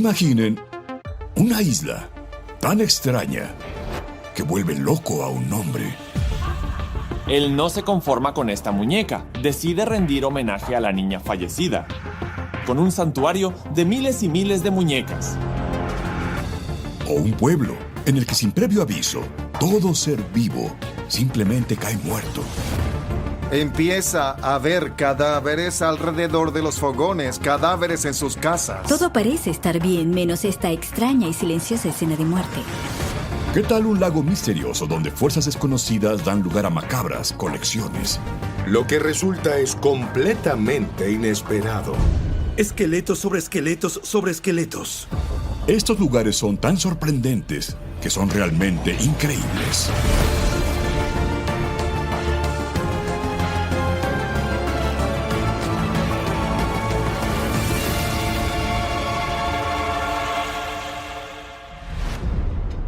Imaginen una isla tan extraña que vuelve loco a un hombre. Él no se conforma con esta muñeca. Decide rendir homenaje a la niña fallecida, con un santuario de miles y miles de muñecas. O un pueblo en el que sin previo aviso, todo ser vivo simplemente cae muerto. Empieza a ver cadáveres alrededor de los fogones, cadáveres en sus casas. Todo parece estar bien, menos esta extraña y silenciosa escena de muerte. ¿Qué tal un lago misterioso donde fuerzas desconocidas dan lugar a macabras colecciones? Lo que resulta es completamente inesperado. Esqueletos sobre esqueletos sobre esqueletos. Estos lugares son tan sorprendentes que son realmente increíbles.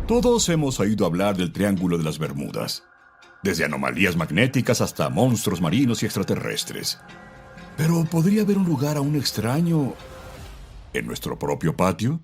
Todos hemos oído hablar del Triángulo de las Bermudas, desde anomalías magnéticas hasta monstruos marinos y extraterrestres. Pero ¿podría haber un lugar aún extraño en nuestro propio patio?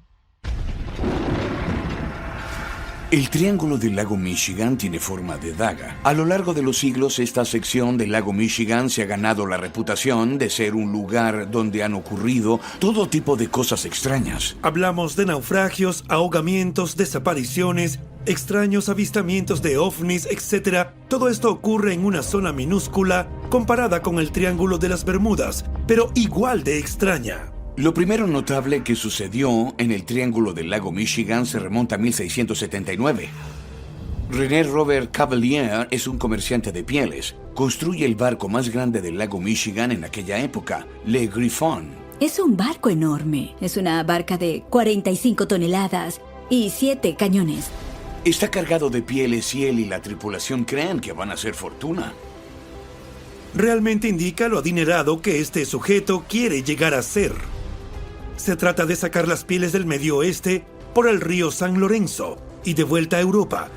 El Triángulo del Lago Michigan tiene forma de daga. A lo largo de los siglos, esta sección del lago Michigan se ha ganado la reputación de ser un lugar donde han ocurrido todo tipo de cosas extrañas. Hablamos de naufragios, ahogamientos, desapariciones, extraños avistamientos de ovnis, etc. Todo esto ocurre en una zona minúscula comparada con el Triángulo de las Bermudas, pero igual de extraña. Lo primero notable que sucedió en el Triángulo del Lago Michigan se remonta a 1679. René Robert Cavelier es un comerciante de pieles. Construye el barco más grande del lago Michigan en aquella época, Le Griffon. Es un barco enorme. Es una barca de 45 toneladas y 7 cañones. Está cargado de pieles y él y la tripulación creen que van a hacer fortuna. Realmente indica lo adinerado que este sujeto quiere llegar a ser. Se trata de sacar las pieles del Medio Oeste por el río San Lorenzo y de vuelta a Europa.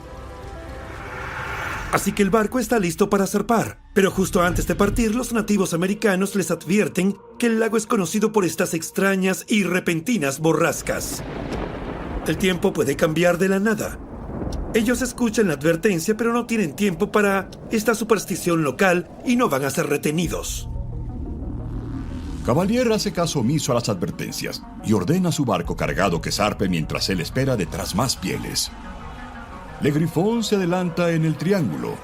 Así que el barco está listo para zarpar. Pero justo antes de partir, los nativos americanos les advierten que el lago es conocido por estas extrañas y repentinas borrascas. El tiempo puede cambiar de la nada. Ellos escuchan la advertencia, pero no tienen tiempo para esta superstición local y no van a ser retenidos. Cavalier hace caso omiso a las advertencias y ordena a su barco cargado que zarpe mientras él espera detrás más pieles. Le Griffon se adelanta en el triángulo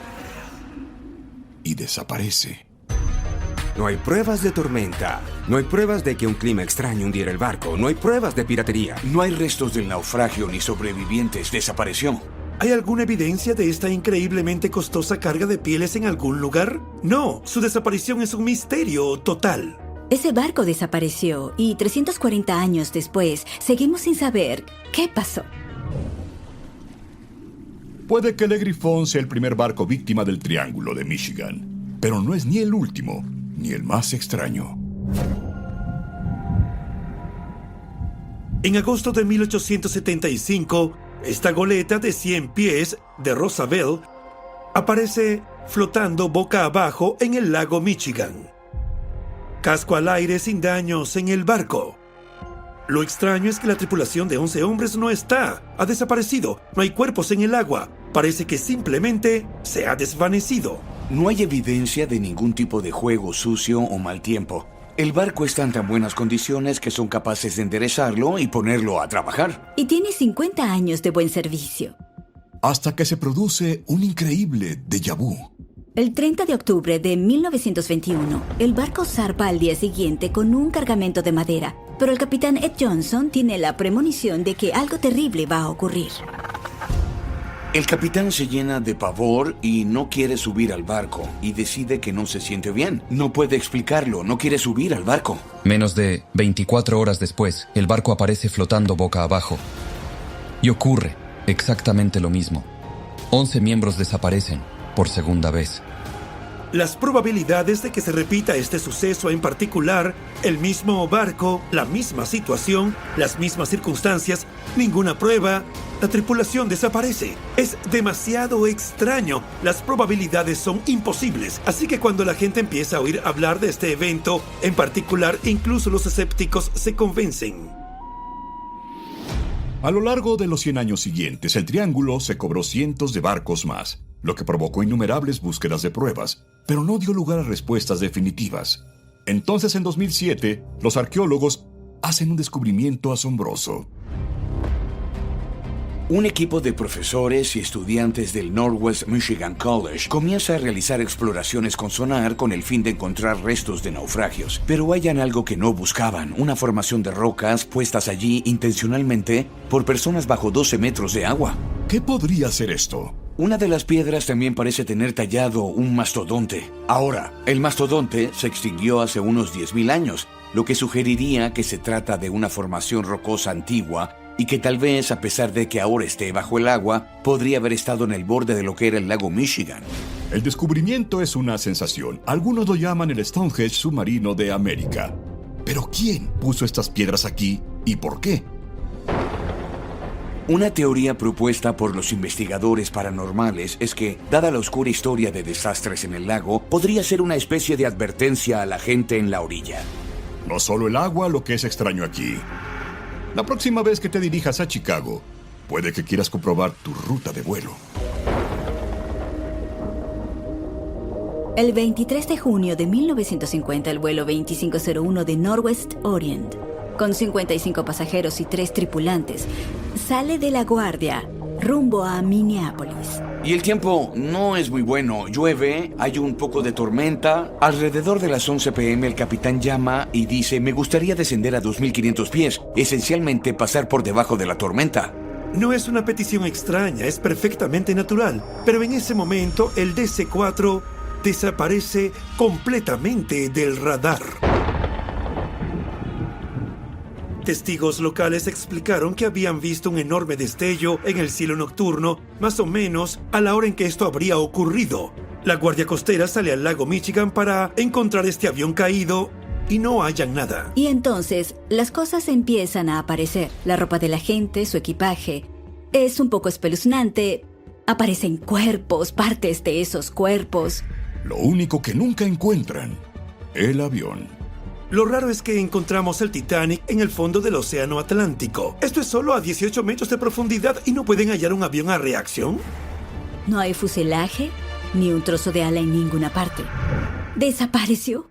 y desaparece. No hay pruebas de tormenta. No hay pruebas de que un clima extraño hundiera el barco. No hay pruebas de piratería. No hay restos del naufragio ni sobrevivientes. Desapareció. ¿Hay alguna evidencia de esta increíblemente costosa carga de pieles en algún lugar? No, su desaparición es un misterio total. Ese barco desapareció y 340 años después seguimos sin saber qué pasó. Puede que Le Griffon sea el primer barco víctima del Triángulo de Michigan, pero no es ni el último, ni el más extraño. En agosto de 1875, esta goleta de 100 pies de Rosabelle aparece flotando boca abajo en el lago Michigan. Casco al aire sin daños en el barco. Lo extraño es que la tripulación de 11 hombres no está. Ha desaparecido. No hay cuerpos en el agua. Parece que simplemente se ha desvanecido. No hay evidencia de ningún tipo de juego sucio o mal tiempo. El barco está en tan buenas condiciones que son capaces de enderezarlo y ponerlo a trabajar. Y tiene 50 años de buen servicio. Hasta que se produce un increíble déjà vu. El 30 de octubre de 1921, el barco zarpa al día siguiente con un cargamento de madera, pero el capitán Ed Johnson tiene la premonición de que algo terrible va a ocurrir. El capitán se llena de pavor y no quiere subir al barco y decide que no se siente bien. No puede explicarlo, no quiere subir al barco. Menos de 24 horas después, el barco aparece flotando boca abajo. Y ocurre exactamente lo mismo. 11 miembros desaparecen por segunda vez. Las probabilidades de que se repita este suceso en particular, el mismo barco, la misma situación, las mismas circunstancias, ninguna prueba, la tripulación desaparece. Es demasiado extraño. Las probabilidades son imposibles. Así que cuando la gente empieza a oír hablar de este evento, en particular, incluso los escépticos se convencen. A lo largo de los 100 años siguientes, el Triángulo se cobró cientos de barcos más, lo que provocó innumerables búsquedas de pruebas, pero no dio lugar a respuestas definitivas. Entonces, en 2007, los arqueólogos hacen un descubrimiento asombroso. Un equipo de profesores y estudiantes del Northwest Michigan College comienza a realizar exploraciones con sonar con el fin de encontrar restos de naufragios, pero hallan algo que no buscaban, una formación de rocas puestas allí intencionalmente por personas bajo 12 metros de agua. ¿Qué podría ser esto? Una de las piedras también parece tener tallado un mastodonte. Ahora, el mastodonte se extinguió hace unos 10.000 años, lo que sugeriría que se trata de una formación rocosa antigua y que tal vez, a pesar de que ahora esté bajo el agua, podría haber estado en el borde de lo que era el lago Michigan. El descubrimiento es una sensación. Algunos lo llaman el Stonehenge submarino de América. Pero ¿quién puso estas piedras aquí y por qué? Una teoría propuesta por los investigadores paranormales es que, dada la oscura historia de desastres en el lago, podría ser una especie de advertencia a la gente en la orilla. No solo el agua lo que es extraño aquí. La próxima vez que te dirijas a Chicago, puede que quieras comprobar tu ruta de vuelo. El 23 de junio de 1950, el vuelo 2501 de Northwest Orient, con 55 pasajeros y 3 tripulantes, sale de La Guardia rumbo a Minneapolis. Y el tiempo no es muy bueno. Llueve, hay un poco de tormenta. Alrededor de las 11 p.m. el capitán llama y dice: me gustaría descender a 2.500 pies, esencialmente pasar por debajo de la tormenta. No es una petición extraña, es perfectamente natural. Pero en ese momento el DC-4 desaparece completamente del radar. Testigos locales explicaron que habían visto un enorme destello en el cielo nocturno, más o menos a la hora en que esto habría ocurrido. La Guardia Costera sale al lago Michigan para encontrar este avión caído y no hallan nada. Y entonces, las cosas empiezan a aparecer. La ropa de la gente, su equipaje. Es un poco espeluznante. Aparecen cuerpos, partes de esos cuerpos. Lo único que nunca encuentran, el avión. Lo raro es que encontramos el Titanic en el fondo del Océano Atlántico. Esto es solo a 18 metros de profundidad y no pueden hallar un avión a reacción. No hay fuselaje, ni un trozo de ala en ninguna parte. ¿Desapareció?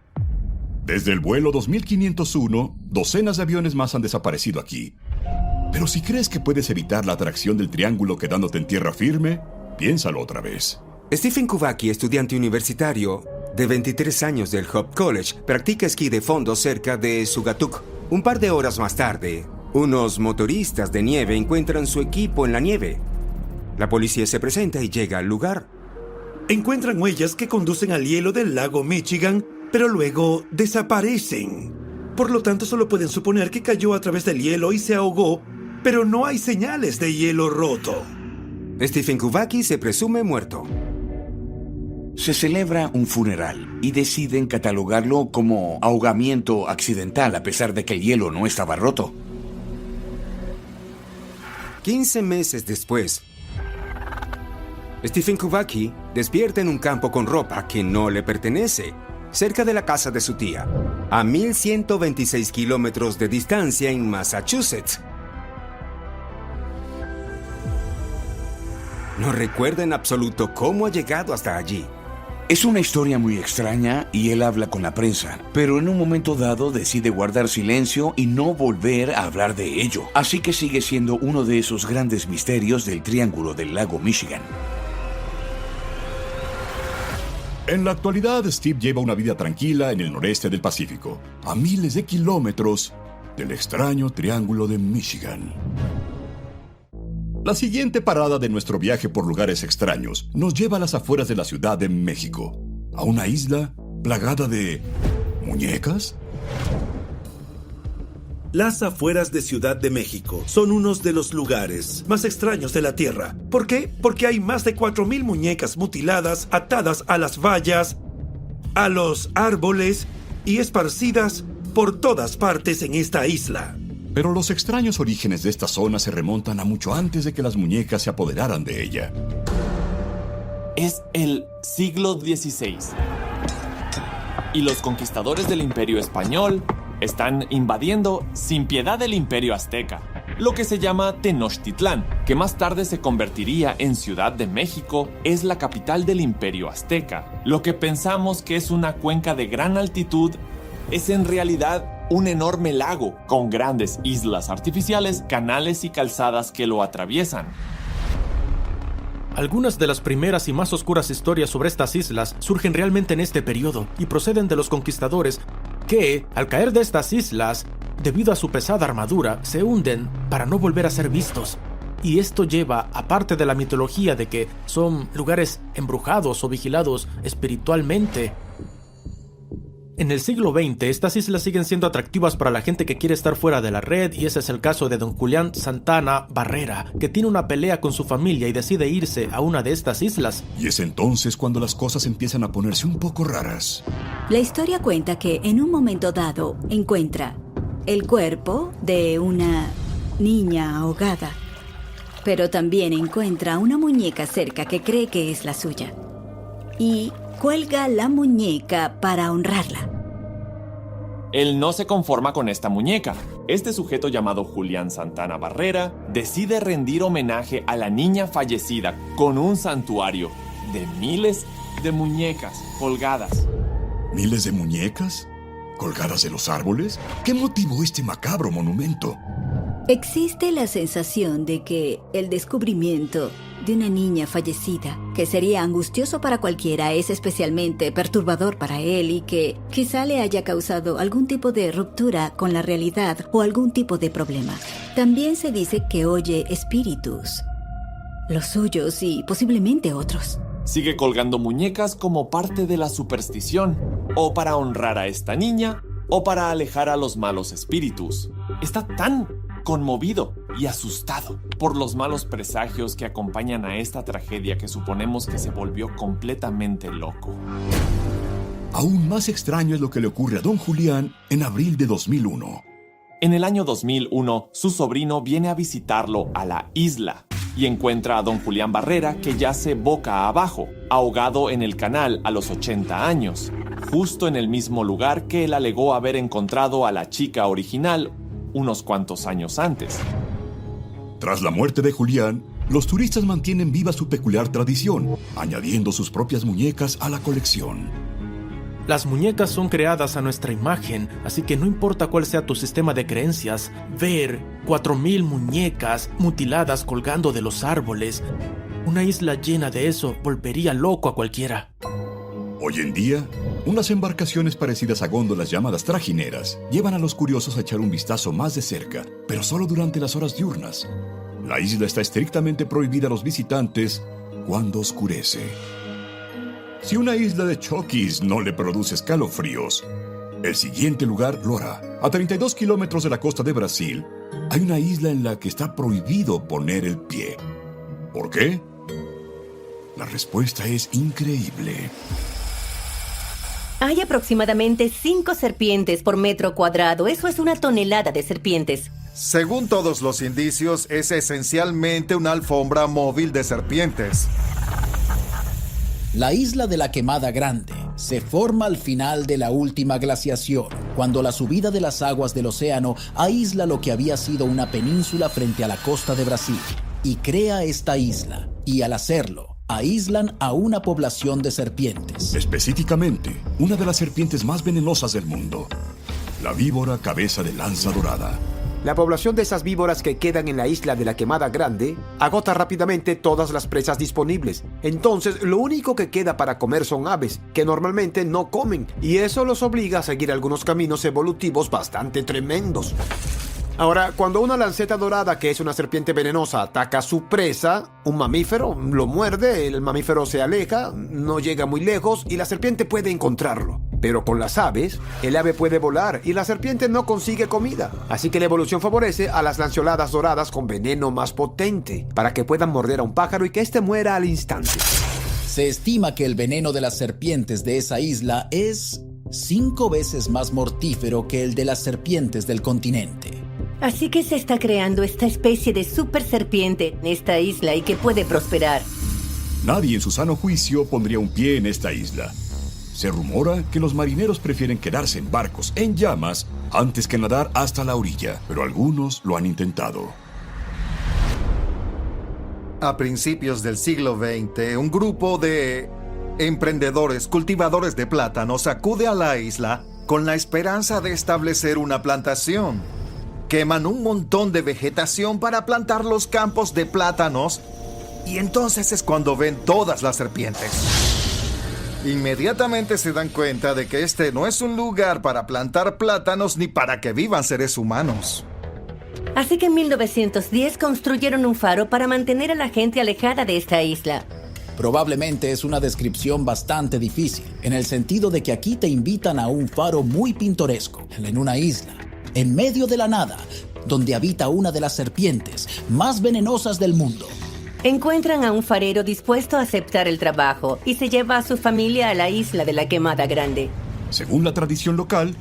Desde el vuelo 2501, docenas de aviones más han desaparecido aquí. Pero si crees que puedes evitar la atracción del triángulo quedándote en tierra firme, piénsalo otra vez. Stephen Kubacki, estudiante universitario de 23 años del Hope College, practica esquí de fondo cerca de Sugatuk. Un par de horas más tarde, unos motoristas de nieve encuentran su equipo en la nieve. La policía se presenta y llega al lugar. Encuentran huellas que conducen al hielo del lago Michigan, pero luego desaparecen. Por lo tanto, solo pueden suponer que cayó a través del hielo y se ahogó, pero no hay señales de hielo roto. Stephen Kubacki se presume muerto. Se celebra un funeral y deciden catalogarlo como ahogamiento accidental a pesar de que el hielo no estaba roto. 15 meses después, Stephen Kubacki despierta en un campo con ropa que no le pertenece, cerca de la casa de su tía, a 1.126 kilómetros de distancia en Massachusetts. No recuerda en absoluto cómo ha llegado hasta allí. Es una historia muy extraña y él habla con la prensa, pero en un momento dado decide guardar silencio y no volver a hablar de ello. Así que sigue siendo uno de esos grandes misterios del Triángulo del lago Michigan. En la actualidad, Steve lleva una vida tranquila en el noreste del Pacífico, a miles de kilómetros del extraño Triángulo de Michigan. La siguiente parada de nuestro viaje por lugares extraños nos lleva a las afueras de la Ciudad de México, a una isla plagada de muñecas. Las afueras de Ciudad de México son unos de los lugares más extraños de la Tierra. ¿Por qué? Porque hay más de 4.000 muñecas mutiladas, atadas a las vallas, a los árboles y esparcidas por todas partes en esta isla. Pero los extraños orígenes de esta zona se remontan a mucho antes de que las muñecas se apoderaran de ella. Es el siglo XVI. Y los conquistadores del Imperio Español están invadiendo sin piedad el Imperio Azteca. lo que se llama Tenochtitlán, que más tarde se convertiría en Ciudad de México, es la capital del Imperio Azteca. Lo que pensamos que es una cuenca de gran altitud es en realidad un enorme lago con grandes islas artificiales, canales y calzadas que lo atraviesan. Algunas de las primeras y más oscuras historias sobre estas islas surgen realmente en este periodo y proceden de los conquistadores que, al caer de estas islas, debido a su pesada armadura, se hunden para no volver a ser vistos. Y esto lleva, aparte de la mitología de que son lugares embrujados o vigilados espiritualmente. En el siglo XX, estas islas siguen siendo atractivas para la gente que quiere estar fuera de la red, y ese es el caso de don Julián Santana Barrera, que tiene una pelea con su familia y decide irse a una de estas islas. Y es entonces cuando las cosas empiezan a ponerse un poco raras. La historia cuenta que en un momento dado encuentra el cuerpo de una niña ahogada, pero también encuentra una muñeca cerca que cree que es la suya y cuelga la muñeca para honrarla. Él no se conforma con esta muñeca. Este sujeto llamado Julián Santana Barrera decide rendir homenaje a la niña fallecida con un santuario de miles de muñecas colgadas. ¿Miles de muñecas? ¿Colgadas de los árboles? ¿Qué motivó este macabro monumento? Existe la sensación de que el descubrimiento de una niña fallecida, que sería angustioso para cualquiera, es especialmente perturbador para él y que quizá le haya causado algún tipo de ruptura con la realidad o algún tipo de problema. También se dice que oye espíritus, los suyos y posiblemente otros. Sigue colgando muñecas como parte de la superstición, o para honrar a esta niña, o para alejar a los malos espíritus. Está tan conmovido y asustado por los malos presagios que acompañan a esta tragedia que suponemos que se volvió completamente loco. Aún más extraño es lo que le ocurre a don Julián en abril de 2001. En el año 2001, su sobrino viene a visitarlo a la isla y encuentra a don Julián Barrera que yace boca abajo, ahogado en el canal a los 80 años, justo en el mismo lugar que él alegó haber encontrado a la chica original unos cuantos años antes. Tras la muerte de Julián, los turistas mantienen viva su peculiar tradición, añadiendo sus propias muñecas a la colección. Las muñecas son creadas a nuestra imagen, así que no importa cuál sea tu sistema de creencias, ver 4,000 muñecas mutiladas colgando de los árboles, una isla llena de eso volvería loco a cualquiera. Hoy en día, unas embarcaciones parecidas a góndolas llamadas trajineras llevan a los curiosos a echar un vistazo más de cerca, pero solo durante las horas diurnas. La isla está estrictamente prohibida a los visitantes cuando oscurece. Si una isla de Chokis no le produce escalofríos, el siguiente lugar lo hará. A 32 kilómetros de la costa de Brasil, hay una isla en la que está prohibido poner el pie. ¿Por qué? La respuesta es increíble. Hay aproximadamente 5 serpientes por metro cuadrado. Eso es una tonelada de serpientes. Según todos los indicios, es esencialmente una alfombra móvil de serpientes. La isla de la Quemada Grande se forma al final de la última glaciación, cuando la subida de las aguas del océano aísla lo que había sido una península frente a la costa de Brasil, y crea esta isla, y al hacerlo, aíslan a una población de serpientes. Específicamente, una de las serpientes más venenosas del mundo, la víbora cabeza de lanza dorada. La población de esas víboras que quedan en la isla de la Quemada Grande agota rápidamente todas las presas disponibles. Entonces, lo único que queda para comer son aves, que normalmente no comen, y eso los obliga a seguir algunos caminos evolutivos bastante tremendos. Ahora, cuando una lanceta dorada, que es una serpiente venenosa, ataca a su presa, un mamífero lo muerde, el mamífero se aleja, no llega muy lejos y la serpiente puede encontrarlo. Pero con las aves, el ave puede volar y la serpiente no consigue comida. Así que la evolución favorece a las lanceoladas doradas con veneno más potente, para que puedan morder a un pájaro y que éste muera al instante. Se estima que el veneno de las serpientes de esa isla es 5 veces más mortífero que el de las serpientes del continente. Así que se está creando esta especie de super serpiente en esta isla y que puede prosperar. Nadie en su sano juicio pondría un pie en esta isla. Se rumora que los marineros prefieren quedarse en barcos en llamas antes que nadar hasta la orilla, pero algunos lo han intentado. A principios del siglo XX, un grupo de emprendedores, cultivadores de plátanos, acude a la isla con la esperanza de establecer una plantación. Queman un montón de vegetación para plantar los campos de plátanos y entonces es cuando ven todas las serpientes. Inmediatamente se dan cuenta de que este no es un lugar para plantar plátanos ni para que vivan seres humanos. Así que en 1910 construyeron un faro para mantener a la gente alejada de esta isla. Probablemente es una descripción bastante difícil, en el sentido de que aquí te invitan a un faro muy pintoresco, en una isla, en medio de la nada, donde habita una de las serpientes más venenosas del mundo. Encuentran a un farero dispuesto a aceptar el trabajo y se lleva a su familia a la isla de la Quemada Grande. Según la tradición local,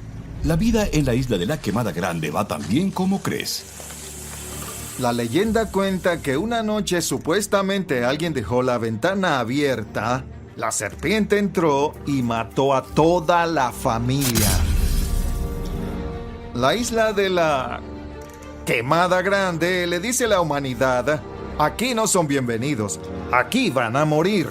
la vida en la isla de la Quemada Grande va tan bien como crees. La leyenda cuenta que una noche supuestamente alguien dejó la ventana abierta, la serpiente entró y mató a toda la familia. La isla de la Quemada Grande le dice a la humanidad: aquí no son bienvenidos, aquí van a morir.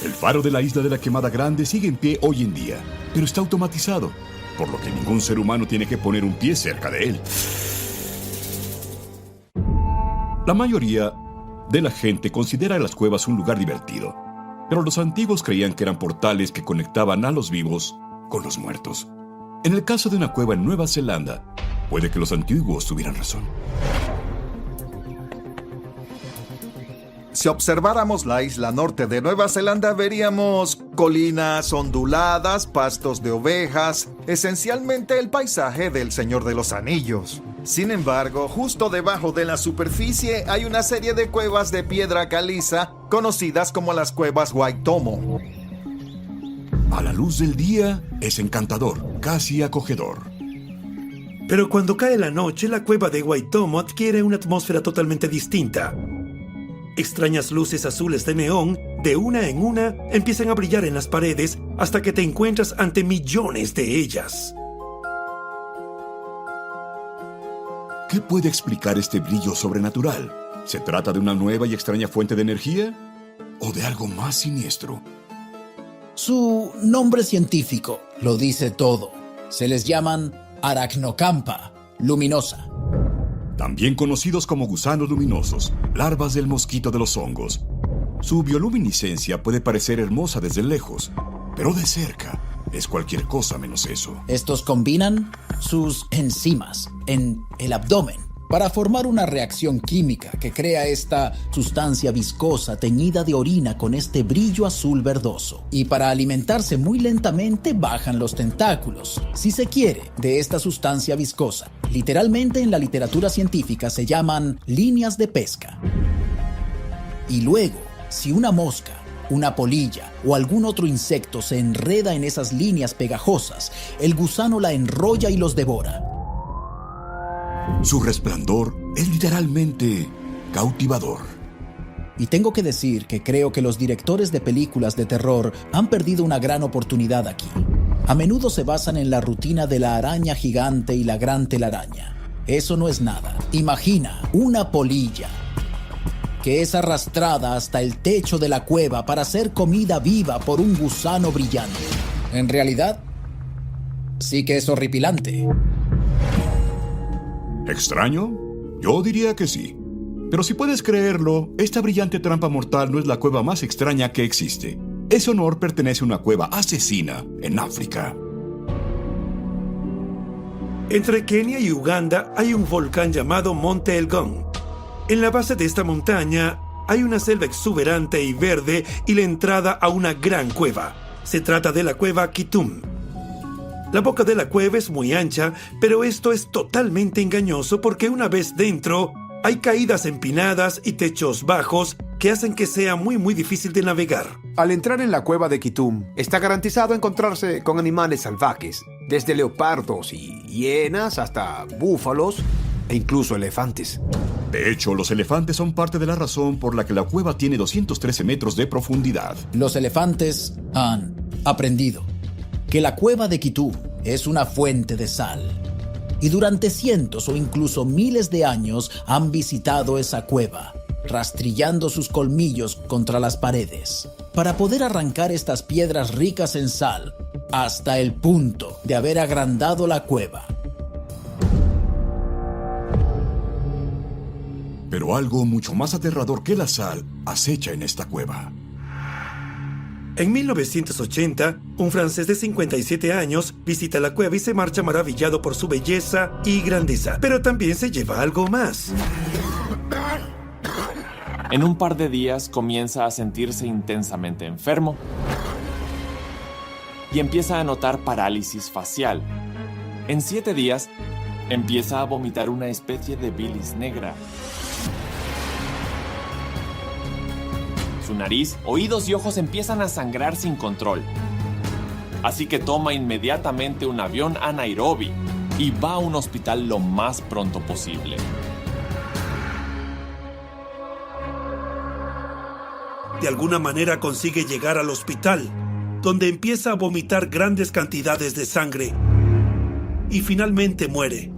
El faro de la isla de la Quemada Grande sigue en pie hoy en día, pero está automatizado, por lo que ningún ser humano tiene que poner un pie cerca de él. La mayoría de la gente considera las cuevas un lugar divertido, pero los antiguos creían que eran portales que conectaban a los vivos con los muertos. En el caso de una cueva en Nueva Zelanda, puede que los antiguos tuvieran razón. Si observáramos la isla norte de Nueva Zelanda, veríamos colinas onduladas, pastos de ovejas, esencialmente el paisaje del Señor de los Anillos. Sin embargo, justo debajo de la superficie hay una serie de cuevas de piedra caliza, conocidas como las cuevas Waitomo. A la luz del día es encantador, casi acogedor. Pero cuando cae la noche, la cueva de Waitomo adquiere una atmósfera totalmente distinta. Extrañas luces azules de neón, de una en una, empiezan a brillar en las paredes hasta que te encuentras ante millones de ellas. ¿Qué puede explicar este brillo sobrenatural? ¿Se trata de una nueva y extraña fuente de energía? ¿O de algo más siniestro? Su nombre científico lo dice todo. Se les llaman Arachnocampa luminosa. También conocidos como gusanos luminosos, larvas del mosquito de los hongos. Su bioluminiscencia puede parecer hermosa desde lejos, pero de cerca es cualquier cosa menos eso. Estos combinan sus enzimas en el abdomen para formar una reacción química que crea esta sustancia viscosa teñida de orina con este brillo azul verdoso. Y para alimentarse muy lentamente bajan los tentáculos, si se quiere, de esta sustancia viscosa. Literalmente en la literatura científica se llaman líneas de pesca. Y luego, si una mosca, una polilla o algún otro insecto se enreda en esas líneas pegajosas, el gusano la enrolla y los devora. Su resplandor es literalmente cautivador. Y tengo que decir que creo que los directores de películas de terror han perdido una gran oportunidad aquí. A menudo se basan en la rutina de la araña gigante y la gran telaraña. Eso no es nada. Imagina una polilla que es arrastrada hasta el techo de la cueva para ser comida viva por un gusano brillante. En realidad, sí que es horripilante. ¿Extraño? Yo diría que sí. Pero si puedes creerlo, esta brillante trampa mortal no es la cueva más extraña que existe. Ese honor pertenece a una cueva asesina en África. Entre Kenia y Uganda hay un volcán llamado Monte Elgon. En la base de esta montaña hay una selva exuberante y verde y la entrada a una gran cueva. Se trata de la cueva Kitum. La boca de la cueva es muy ancha, pero esto es totalmente engañoso porque una vez dentro hay caídas empinadas y techos bajos que hacen que sea muy difícil de navegar. Al entrar en la cueva de Kitum, está garantizado encontrarse con animales salvajes, desde leopardos y hienas hasta búfalos e incluso elefantes. De hecho, los elefantes son parte de la razón por la que la cueva tiene 213 metros de profundidad. Los elefantes han aprendido que la cueva de Kitum es una fuente de sal. Y durante cientos o incluso miles de años han visitado esa cueva rastrillando sus colmillos contra las paredes, para poder arrancar estas piedras ricas en sal, hasta el punto de haber agrandado la cueva. Pero algo mucho más aterrador que la sal acecha en esta cueva. En 1980, un francés de 57 años visita la cueva y se marcha maravillado por su belleza y grandeza, pero también se lleva algo más. En un par de días comienza a sentirse intensamente enfermo y empieza a notar parálisis facial. En 7 días, empieza a vomitar una especie de bilis negra. Su nariz, oídos y ojos empiezan a sangrar sin control. Así que toma inmediatamente un avión a Nairobi y va a un hospital lo más pronto posible. De alguna manera consigue llegar al hospital, donde empieza a vomitar grandes cantidades de sangre y finalmente muere.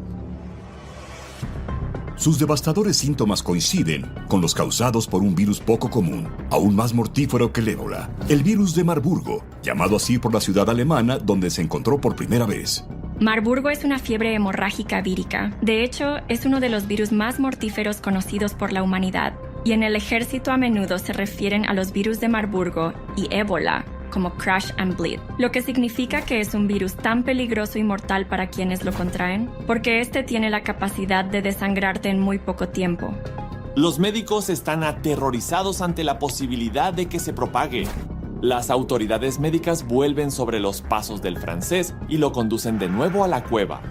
Sus devastadores síntomas coinciden con los causados por un virus poco común, aún más mortífero que el ébola, el virus de Marburgo, llamado así por la ciudad alemana donde se encontró por primera vez. Marburgo es una fiebre hemorrágica vírica. De hecho, es uno de los virus más mortíferos conocidos por la humanidad, y en el ejército a menudo se refieren a los virus de Marburgo y ébola como crash and bleed, lo que significa que es un virus tan peligroso y mortal para quienes lo contraen, porque este tiene la capacidad de desangrarte en muy poco tiempo. Los médicos están aterrorizados ante la posibilidad de que se propague. Las autoridades médicas vuelven sobre los pasos del francés y lo conducen de nuevo a la cueva.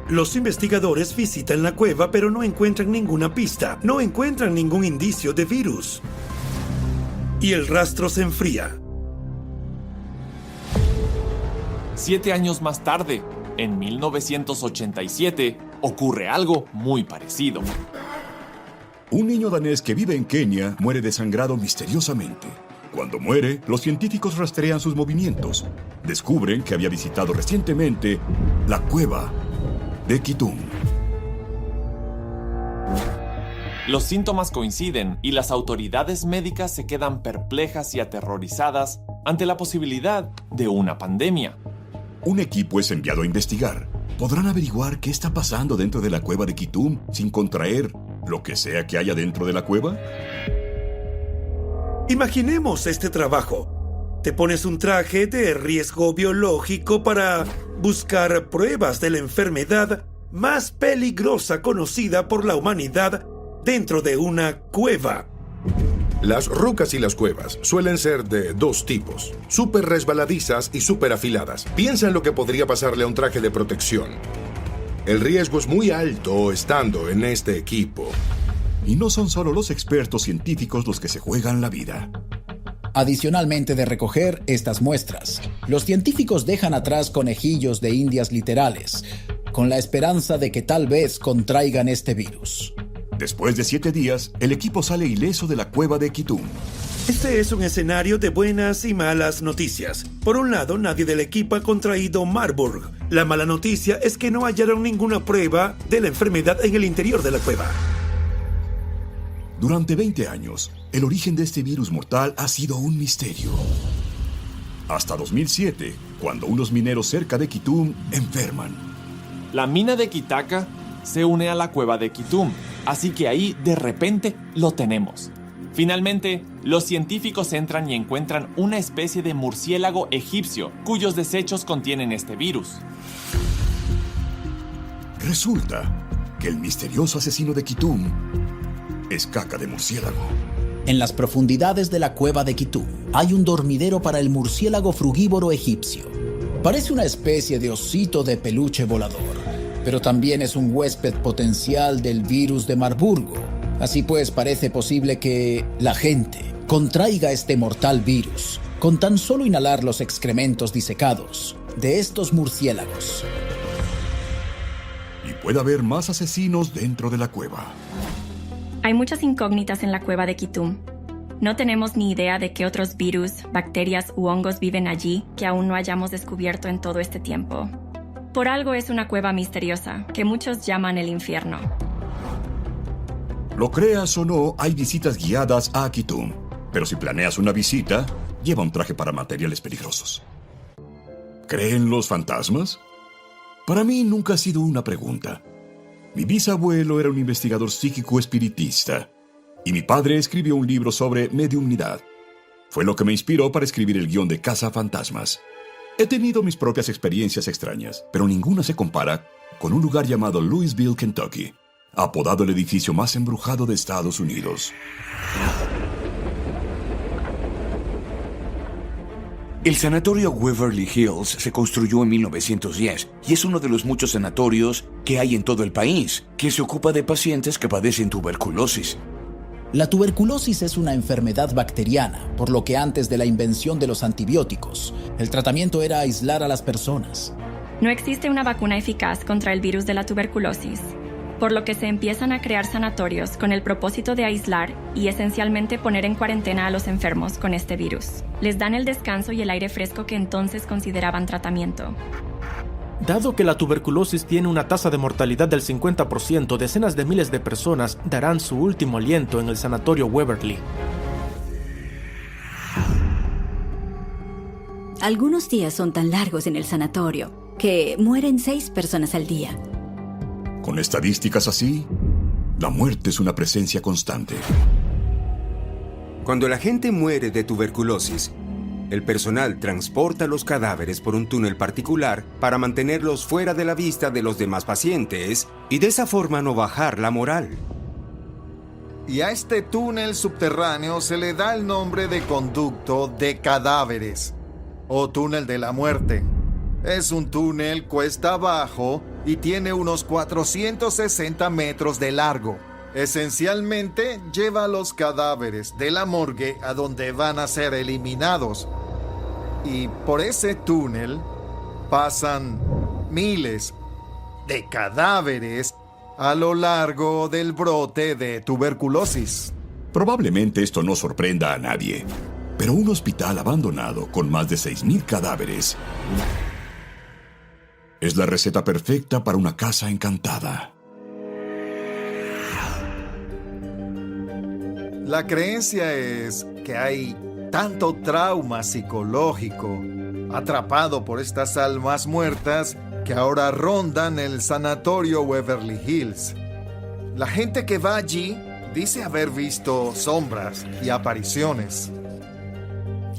Los investigadores visitan la cueva, pero no encuentran ninguna pista, no encuentran ningún indicio de virus. Y el rastro se enfría. 7 años más tarde, en 1987, ocurre algo muy parecido. Un niño danés que vive en Kenia muere desangrado misteriosamente. Cuando muere, los científicos rastrean sus movimientos. Descubren que había visitado recientemente la cueva de Kituum. Los síntomas coinciden y las autoridades médicas se quedan perplejas y aterrorizadas ante la posibilidad de una pandemia. Un equipo es enviado a investigar. ¿Podrán averiguar qué está pasando dentro de la cueva de Kituum sin contraer lo que sea que haya dentro de la cueva? Imaginemos este trabajo. Te pones un traje de riesgo biológico para buscar pruebas de la enfermedad más peligrosa conocida por la humanidad dentro de una cueva. Las rocas y las cuevas suelen ser de 2 tipos, súper resbaladizas y súper afiladas. Piensa en lo que podría pasarle a un traje de protección. El riesgo es muy alto estando en este equipo. Y no son solo los expertos científicos los que se juegan la vida. Adicionalmente de recoger estas muestras, los científicos dejan atrás conejillos de indias literales, con la esperanza de que tal vez contraigan este virus. Después de 7 días, el equipo sale ileso de la cueva de Kituum. Este es un escenario de buenas y malas noticias. Por un lado, nadie del equipo ha contraído Marburg. La mala noticia es que no hallaron ninguna prueba de la enfermedad en el interior de la cueva. Durante 20 años, el origen de este virus mortal ha sido un misterio. Hasta 2007, cuando unos mineros cerca de Kituum enferman. La mina de Kitaka se une a la cueva de Kituum, así que ahí de repente lo tenemos. Finalmente, los científicos entran y encuentran una especie de murciélago egipcio cuyos desechos contienen este virus. Resulta que el misterioso asesino de Kituum es caca de murciélago. En las profundidades de la cueva de Kituum hay un dormidero para el murciélago frugívoro egipcio. Parece una especie de osito de peluche volador, pero también es un huésped potencial del virus de Marburgo. Así pues, parece posible que la gente contraiga este mortal virus con tan solo inhalar los excrementos disecados de estos murciélagos. Y puede haber más asesinos dentro de la cueva. Hay muchas incógnitas en la cueva de Kituum. No tenemos ni idea de qué otros virus, bacterias u hongos viven allí que aún no hayamos descubierto en todo este tiempo. Por algo es una cueva misteriosa, que muchos llaman el infierno. Lo creas o no, hay visitas guiadas a Akitum. Pero si planeas una visita, lleva un traje para materiales peligrosos. ¿Creen los fantasmas? Para mí nunca ha sido una pregunta. Mi bisabuelo era un investigador psíquico espiritista y mi padre escribió un libro sobre mediumnidad. Fue lo que me inspiró para escribir el guión de Cazafantasmas. He tenido mis propias experiencias extrañas, pero ninguna se compara con un lugar llamado Louisville, Kentucky, apodado el edificio más embrujado de Estados Unidos. El sanatorio Waverly Hills se construyó en 1910 y es uno de los muchos sanatorios que hay en todo el país, que se ocupa de pacientes que padecen tuberculosis. La tuberculosis es una enfermedad bacteriana, por lo que antes de la invención de los antibióticos, el tratamiento era aislar a las personas. No existe una vacuna eficaz contra el virus de la tuberculosis, por lo que se empiezan a crear sanatorios con el propósito de aislar y esencialmente poner en cuarentena a los enfermos con este virus. Les dan el descanso y el aire fresco que entonces consideraban tratamiento. Dado que la tuberculosis tiene una tasa de mortalidad del 50%, decenas de miles de personas darán su último aliento en el sanatorio Waverly. Algunos días son tan largos en el sanatorio que mueren 6 personas al día. Con estadísticas así, la muerte es una presencia constante. Cuando la gente muere de tuberculosis, el personal transporta los cadáveres por un túnel particular para mantenerlos fuera de la vista de los demás pacientes y de esa forma no bajar la moral. Y a este túnel subterráneo se le da el nombre de conducto de cadáveres o túnel de la muerte. Es un túnel cuesta abajo y tiene unos 460 metros de largo. Esencialmente lleva los cadáveres de la morgue a donde van a ser eliminados. Y por ese túnel pasan miles de cadáveres a lo largo del brote de tuberculosis. Probablemente esto no sorprenda a nadie, pero un hospital abandonado con más de 6,000 cadáveres es la receta perfecta para una casa encantada. La creencia es que hay tanto trauma psicológico atrapado por estas almas muertas que ahora rondan el sanatorio Waverly Hills. La gente que va allí dice haber visto sombras y apariciones.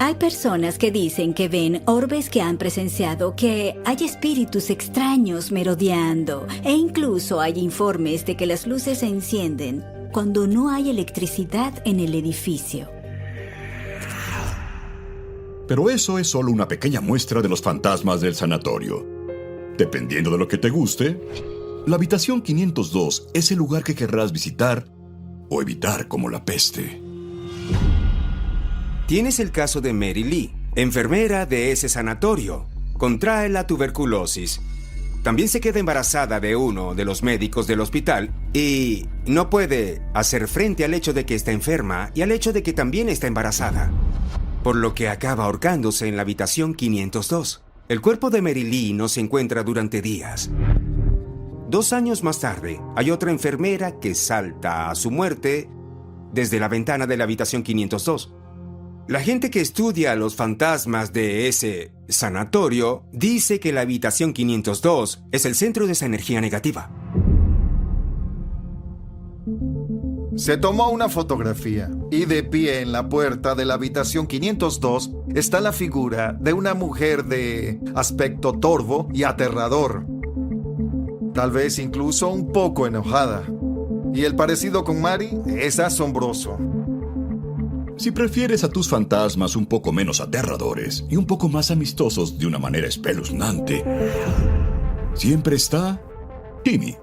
Hay personas que dicen que ven orbes que han presenciado que hay espíritus extraños merodeando e incluso hay informes de que las luces se encienden cuando no hay electricidad en el edificio. Pero eso es solo una pequeña muestra de los fantasmas del sanatorio. Dependiendo de lo que te guste, la habitación 502 es el lugar que querrás visitar o evitar como la peste. Tienes el caso de Mary Lee, enfermera de ese sanatorio. Contrae la tuberculosis. También se queda embarazada de uno de los médicos del hospital y no puede hacer frente al hecho de que está enferma y al hecho de que también está embarazada. Por lo que acaba ahorcándose en la habitación 502. El cuerpo de Mary Lee no se encuentra durante días. 2 años más tarde, hay otra enfermera que salta a su muerte desde la ventana de la habitación 502. La gente que estudia los fantasmas de ese sanatorio dice que la habitación 502 es el centro de esa energía negativa. Se tomó una fotografía y de pie en la puerta de la habitación 502 está la figura de una mujer de aspecto torvo y aterrador. Tal vez incluso un poco enojada. Y el parecido con Mary es asombroso. Si prefieres a tus fantasmas un poco menos aterradores y un poco más amistosos de una manera espeluznante, siempre está Timmy.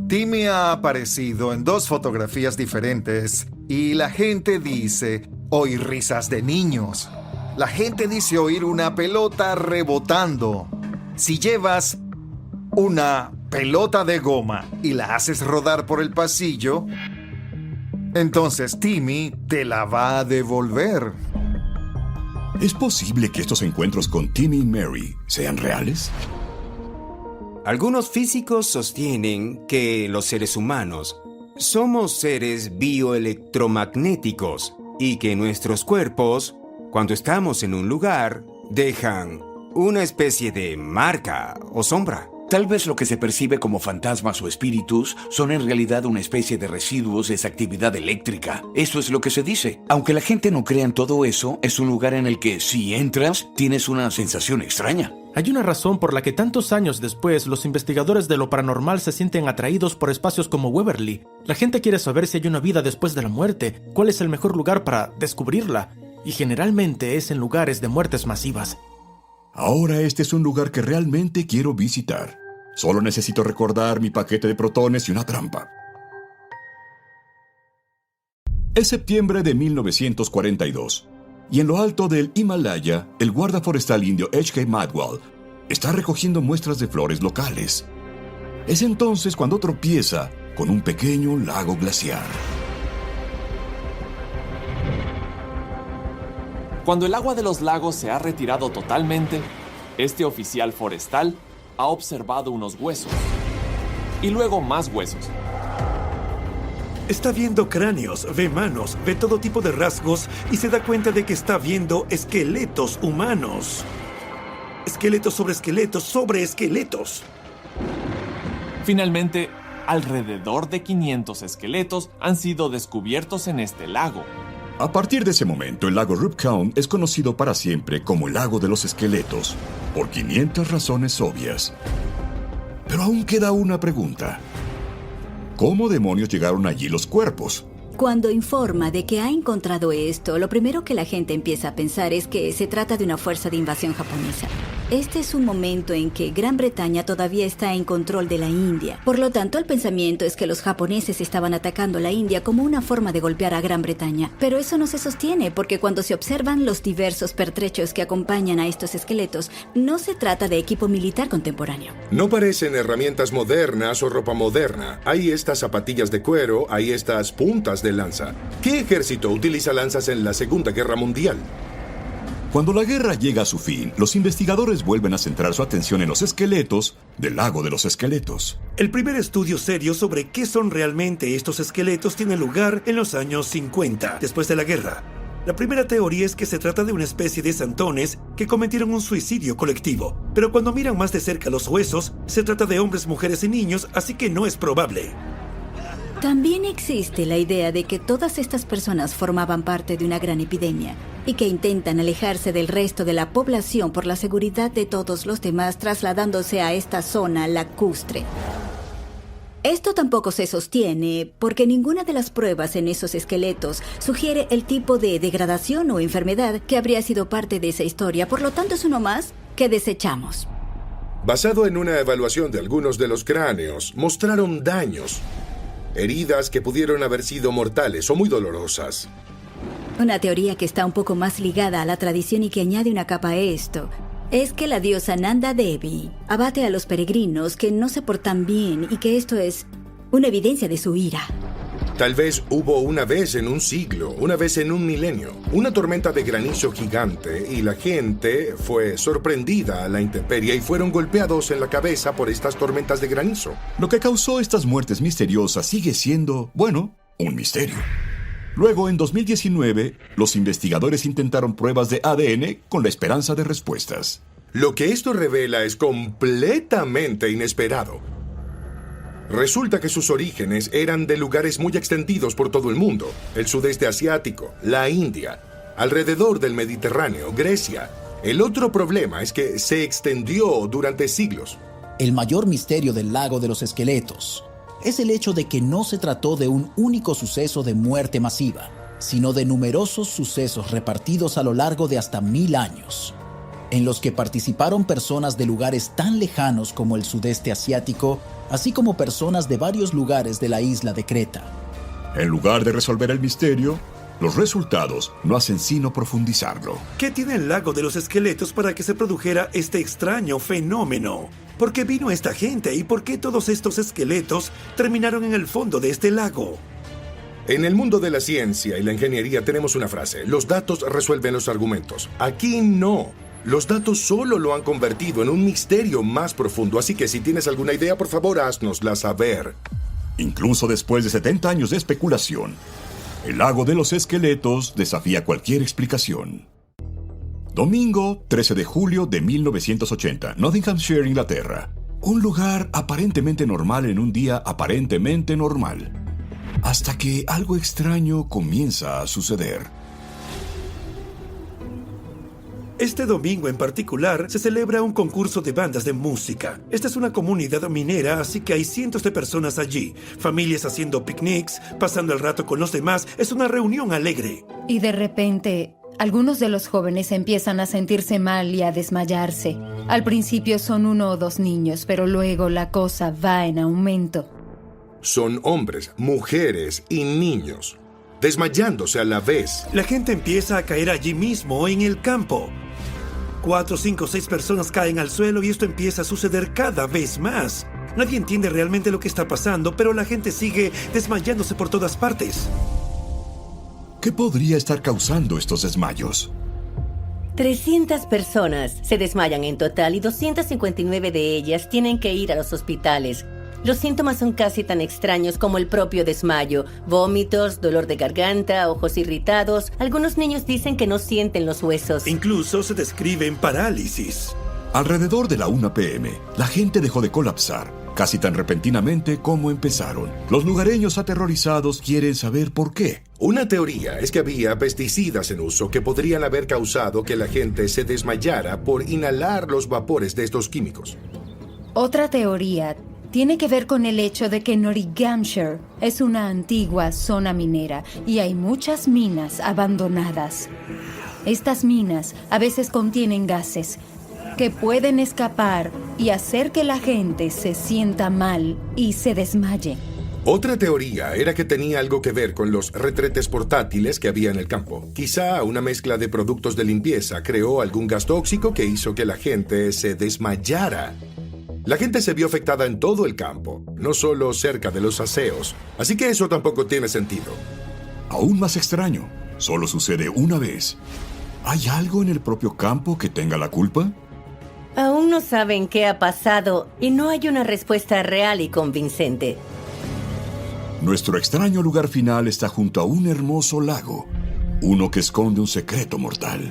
Timmy ha aparecido en 2 fotografías diferentes y la gente dice oír risas de niños. La gente dice oír una pelota rebotando. Si llevas una pelota de goma y la haces rodar por el pasillo, entonces Timmy te la va a devolver. ¿Es posible que estos encuentros con Timmy y Mary sean reales? Algunos físicos sostienen que los seres humanos somos seres bioelectromagnéticos y que nuestros cuerpos, cuando estamos en un lugar, dejan una especie de marca o sombra. Tal vez lo que se percibe como fantasmas o espíritus son en realidad una especie de residuos de esa actividad eléctrica. Eso es lo que se dice. Aunque la gente no crea en todo eso, es un lugar en el que si entras, tienes una sensación extraña. Hay una razón por la que tantos años después los investigadores de lo paranormal se sienten atraídos por espacios como Waverly. La gente quiere saber si hay una vida después de la muerte, cuál es el mejor lugar para descubrirla, y generalmente es en lugares de muertes masivas. Ahora este es un lugar que realmente quiero visitar. Solo necesito recordar mi paquete de protones y una trampa. Es septiembre de 1942, y en lo alto del Himalaya, el guarda forestal indio H.K. Madwell está recogiendo muestras de flores locales. Es entonces cuando tropieza con un pequeño lago glaciar. Cuando el agua de los lagos se ha retirado totalmente, este oficial forestal ha observado unos huesos. Y luego más huesos. Está viendo cráneos, ve manos, ve todo tipo de rasgos y se da cuenta de que está viendo esqueletos humanos. Esqueletos sobre esqueletos. Finalmente, alrededor de 500 esqueletos han sido descubiertos en este lago. A partir de ese momento, el lago Rupp Count es conocido para siempre como el lago de los esqueletos, por 500 razones obvias. Pero aún queda una pregunta. ¿Cómo demonios llegaron allí los cuerpos? Cuando informa de que ha encontrado esto, lo primero que la gente empieza a pensar es que se trata de una fuerza de invasión japonesa. Este es un momento en que Gran Bretaña todavía está en control de la India. Por lo tanto, el pensamiento es que los japoneses estaban atacando la India como una forma de golpear a Gran Bretaña. Pero eso no se sostiene, porque cuando se observan los diversos pertrechos que acompañan a estos esqueletos, no se trata de equipo militar contemporáneo. No parecen herramientas modernas o ropa moderna. Hay estas zapatillas de cuero, hay estas puntas de lanza. ¿Qué ejército utiliza lanzas en la Segunda Guerra Mundial? Cuando la guerra llega a su fin, los investigadores vuelven a centrar su atención en los esqueletos del lago de los esqueletos. El primer estudio serio sobre qué son realmente estos esqueletos tiene lugar en los años 50, después de la guerra. La primera teoría es que se trata de una especie de santones que cometieron un suicidio colectivo. Pero cuando miran más de cerca los huesos, se trata de hombres, mujeres y niños, así que no es probable. También existe la idea de que todas estas personas formaban parte de una gran epidemia y que intentan alejarse del resto de la población por la seguridad de todos los demás, trasladándose a esta zona lacustre. Esto tampoco se sostiene porque ninguna de las pruebas en esos esqueletos sugiere el tipo de degradación o enfermedad que habría sido parte de esa historia. Por lo tanto, es uno más que desechamos. Basado en una evaluación de algunos de los cráneos, mostraron daños. Heridas que pudieron haber sido mortales o muy dolorosas. Una teoría que está un poco más ligada a la tradición y que añade una capa a esto es que la diosa Nanda Devi abate a los peregrinos que no se portan bien y que esto es una evidencia de su ira. Tal vez hubo una vez en un siglo, una vez en un milenio, una tormenta de granizo gigante y la gente fue sorprendida a la intemperie y fueron golpeados en la cabeza por estas tormentas de granizo. Lo que causó estas muertes misteriosas sigue siendo, bueno, un misterio. Luego, en 2019, los investigadores intentaron pruebas de ADN con la esperanza de respuestas. Lo que esto revela es completamente inesperado. Resulta que sus orígenes eran de lugares muy extendidos por todo el mundo. El sudeste asiático, la India, alrededor del Mediterráneo, Grecia. El otro problema es que se extendió durante siglos. El mayor misterio del lago de los esqueletos es el hecho de que no se trató de un único suceso de muerte masiva, sino de numerosos sucesos repartidos a lo largo de hasta 1000 años, en los que participaron personas de lugares tan lejanos como el sudeste asiático, así como personas de varios lugares de la isla de Creta. En lugar de resolver el misterio, los resultados no hacen sino profundizarlo. ¿Qué tiene el lago de los esqueletos para que se produjera este extraño fenómeno? ¿Por qué vino esta gente y por qué todos estos esqueletos terminaron en el fondo de este lago? En el mundo de la ciencia y la ingeniería tenemos una frase: los datos resuelven los argumentos. Aquí no. Los datos solo lo han convertido en un misterio más profundo, así que si tienes alguna idea, por favor, haznosla saber. Incluso después de 70 años de especulación, el lago de los esqueletos desafía cualquier explicación. Domingo 13 de julio de 1980, Nottinghamshire, Inglaterra. Un lugar aparentemente normal en un día aparentemente normal. Hasta que algo extraño comienza a suceder. Este domingo en particular se celebra un concurso de bandas de música. Esta es una comunidad minera, así que hay cientos de personas allí. Familias haciendo picnics, pasando el rato con los demás. Es una reunión alegre. Y de repente, algunos de los jóvenes empiezan a sentirse mal y a desmayarse. Al principio son 1 o 2 niños, pero luego la cosa va en aumento. Son hombres, mujeres y niños, desmayándose a la vez. La gente empieza a caer allí mismo, en el campo. 4, 5, 6 personas caen al suelo y esto empieza a suceder cada vez más. Nadie entiende realmente lo que está pasando, pero la gente sigue desmayándose por todas partes. ¿Qué podría estar causando estos desmayos? 300 personas se desmayan en total y 259 de ellas tienen que ir a los hospitales. Los síntomas son casi tan extraños como el propio desmayo: vómitos, dolor de garganta, ojos irritados. Algunos niños dicen que no sienten los huesos. Incluso se describen parálisis. Alrededor de la 1 p.m., la gente dejó de colapsar, casi tan repentinamente como empezaron. Los lugareños aterrorizados quieren saber por qué. Una teoría es que había pesticidas en uso que podrían haber causado que la gente se desmayara por inhalar los vapores de estos químicos. Otra teoría tiene que ver con el hecho de que Nottinghamshire es una antigua zona minera y hay muchas minas abandonadas. Estas minas a veces contienen gases que pueden escapar y hacer que la gente se sienta mal y se desmaye. Otra teoría era que tenía algo que ver con los retretes portátiles que había en el campo. Quizá una mezcla de productos de limpieza creó algún gas tóxico que hizo que la gente se desmayara. La gente se vio afectada en todo el campo, no solo cerca de los aseos. Así que eso tampoco tiene sentido. Aún más extraño, solo sucede una vez. ¿Hay algo en el propio campo que tenga la culpa? Aún no saben qué ha pasado y no hay una respuesta real y convincente. Nuestro extraño lugar final está junto a un hermoso lago, uno que esconde un secreto mortal.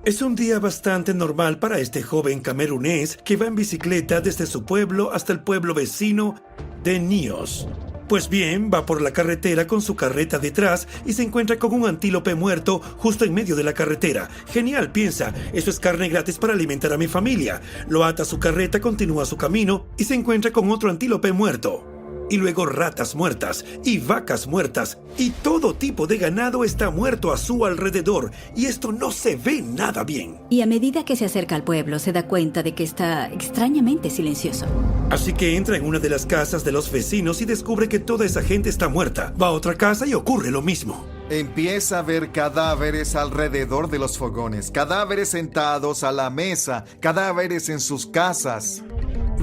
Es un día bastante normal para este joven camerunés que va en bicicleta desde su pueblo hasta el pueblo vecino de Nios. Pues bien, va por la carretera con su carreta detrás y se encuentra con un antílope muerto justo en medio de la carretera. Genial, piensa, eso es carne gratis para alimentar a mi familia. Lo ata a su carreta, continúa su camino y se encuentra con otro antílope muerto. Y luego ratas muertas y vacas muertas y todo tipo de ganado está muerto a su alrededor y esto no se ve nada bien. Y a medida que se acerca al pueblo se da cuenta de que está extrañamente silencioso. Así que entra en una de las casas de los vecinos y descubre que toda esa gente está muerta. Va a otra casa y ocurre lo mismo. Empieza a ver cadáveres alrededor de los fogones, cadáveres sentados a la mesa, cadáveres en sus casas.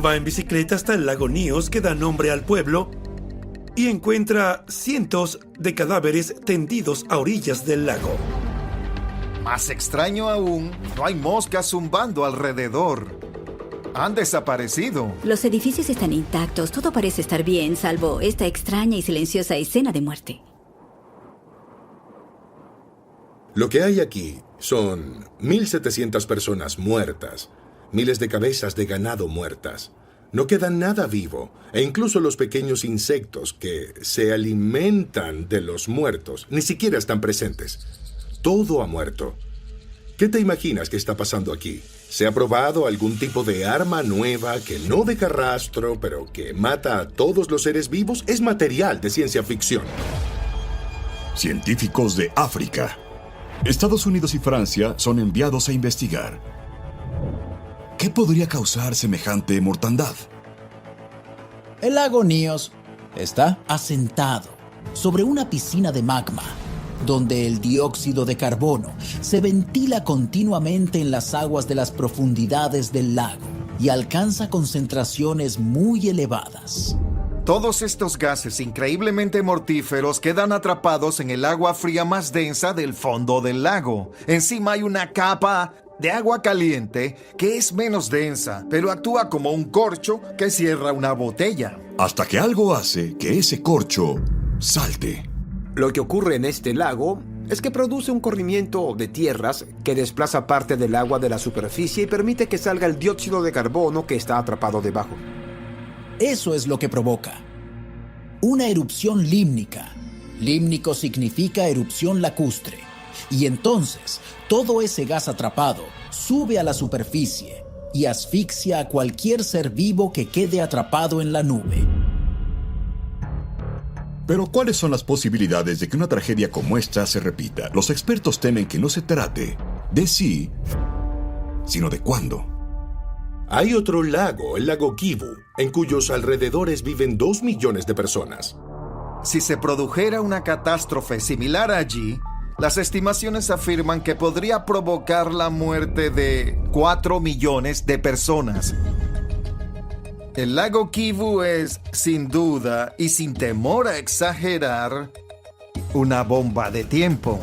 Va en bicicleta hasta el lago Nios, que da nombre al pueblo, y encuentra cientos de cadáveres tendidos a orillas del lago. Más extraño aún, no hay moscas zumbando alrededor. Han desaparecido. Los edificios están intactos, todo parece estar bien, salvo esta extraña y silenciosa escena de muerte. Lo que hay aquí son 1.700 personas muertas, miles de cabezas de ganado muertas. No queda nada vivo, e incluso los pequeños insectos que se alimentan de los muertos ni siquiera están presentes. Todo ha muerto. ¿Qué te imaginas que está pasando aquí? ¿Se ha probado algún tipo de arma nueva que no deja rastro, pero que mata a todos los seres vivos? Es material de ciencia ficción. Científicos de África, Estados Unidos y Francia son enviados a investigar. ¿Qué podría causar semejante mortandad? El lago Nios está asentado sobre una piscina de magma, donde el dióxido de carbono se ventila continuamente en las aguas de las profundidades del lago y alcanza concentraciones muy elevadas. Todos estos gases increíblemente mortíferos quedan atrapados en el agua fría más densa del fondo del lago. Encima hay una capa de agua caliente que es menos densa, pero actúa como un corcho que cierra una botella. Hasta que algo hace que ese corcho salte. Lo que ocurre en este lago es que produce un corrimiento de tierras que desplaza parte del agua de la superficie y permite que salga el dióxido de carbono que está atrapado debajo. Eso es lo que provoca una erupción límnica. Límnico significa erupción lacustre. Y entonces, todo ese gas atrapado sube a la superficie y asfixia a cualquier ser vivo que quede atrapado en la nube. Pero ¿cuáles son las posibilidades de que una tragedia como esta se repita? Los expertos temen que no se trate de si, sino de cuándo. Hay otro lago, el lago Kivu, en cuyos alrededores viven 2 millones de personas. Si se produjera una catástrofe similar allí, las estimaciones afirman que podría provocar la muerte de 4 millones de personas. El lago Kivu es, sin duda y sin temor a exagerar, una bomba de tiempo.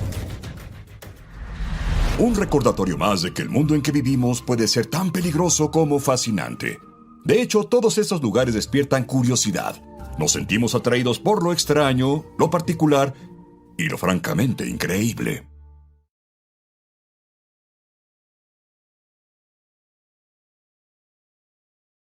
Un recordatorio más de que el mundo en que vivimos puede ser tan peligroso como fascinante. De hecho, todos estos lugares despiertan curiosidad. Nos sentimos atraídos por lo extraño, lo particular y lo francamente increíble.